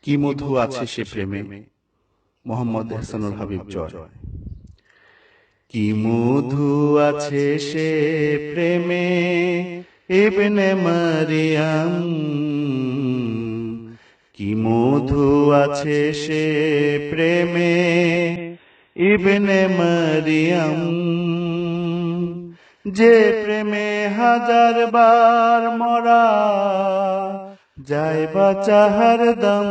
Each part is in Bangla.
কি মধু আছে সে প্রেমে। মোহাম্মদ এহসানুল হাবিব জয়। কি মধু আছে সে প্রেমে ইবনে মারিয়াম, কি মধু আছে সে প্রেমে ইবনে মারিয়াম, যে প্রেমে হাজার বার মরা যায় বাঁচা হরদম,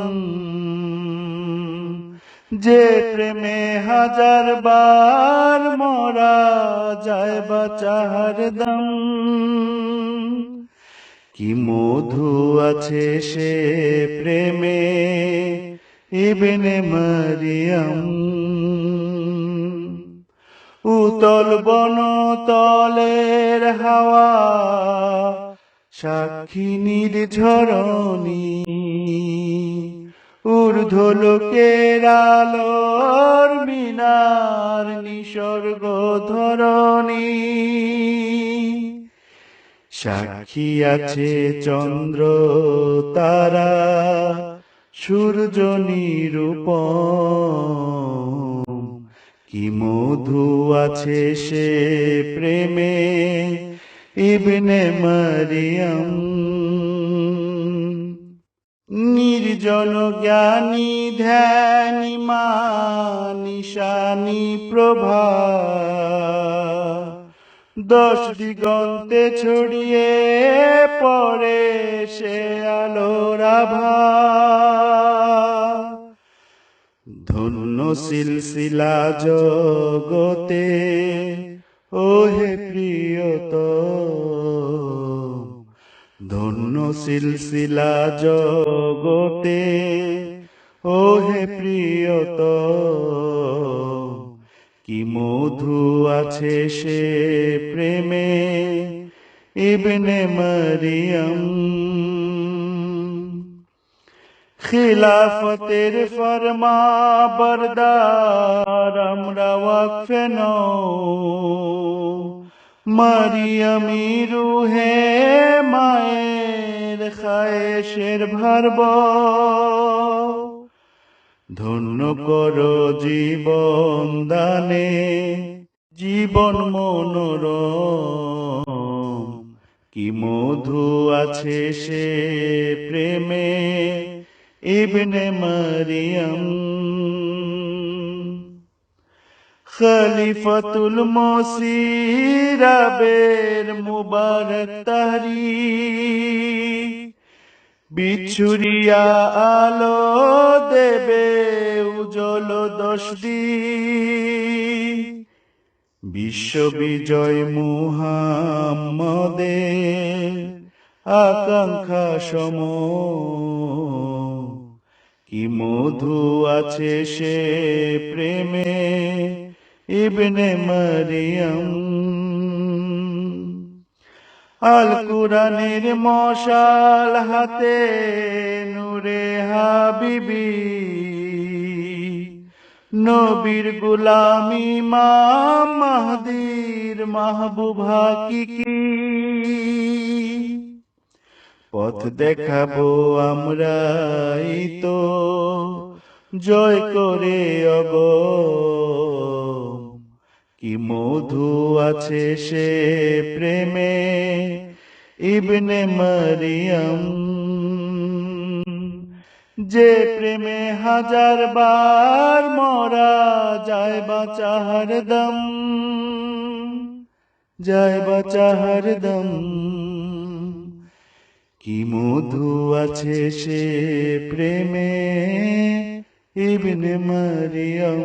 যে প্রেমে হাজার বার মরা যায় বাঁচা হরদম। কি মধু আছে সে প্রেমে ইবনে মারিয়াম। উতল বনতলের হাওয়া সাক্ষী নির্ঝরণী, ঊর্ধ্বলোকের আলোর মিনার নিসর্গ ধরণী, সাক্ষী আছে চন্দ্র তারা সূর্য নিরূপম। কি মধু আছে সে প্রেমে ইবনে মারিয়াম। নির্জন জ্ঞানী ধ্যানী মা নিশানী প্রভা, 10 দিগন্তে ছড়িয়ে পড়ে সে আলোর আভা। ধন্য সিলসিলা জগতে ওহে প্রিয়তম, ধন্য সিলসিলা জগতে ওহে প্রিয়তম। কি মধু আছে সে প্রেমে ইবনে মারিয়াম। খিলাফতের ফরমা বরদার আমরা ওয়াকফে নও, মারিয়ামি রুহে মায়ের খায়েশের ভারব। ধন্য করো জীবন দানে জীবন মনোরম। কি মধু আছে সে প্রেমে ইবনে মারিয়াম। খলিফাতুল মসিহ আবের মুবারক তাহরীক, বিচ্ছুরিয়া আলো দেবে উজ্জ্বল 10 দিক। বিশ্ব বিজয় মুহাম্মদের আকাঙ্ক্ষা সম। কি মধু আছে সে প্রেমে ইবনে মারিয়াম। আল কুরআনের মশাল হাতে নূরে হাবিবি, নবীর গোলাম ইমাম মাহদীর মাহবুব হাকিকি। পথ দেখাবো আমরাই তো জয় করে অগম। কি মধু আছে সে প্রেমে ইবনে মারিয়াম, যে প্রেমে হাজার বার মরা যায় বাঁচা হরদম, যায় বাঁচা হরদম। কি মধু আছে সে প্রেমে ইবনে মারিয়াম।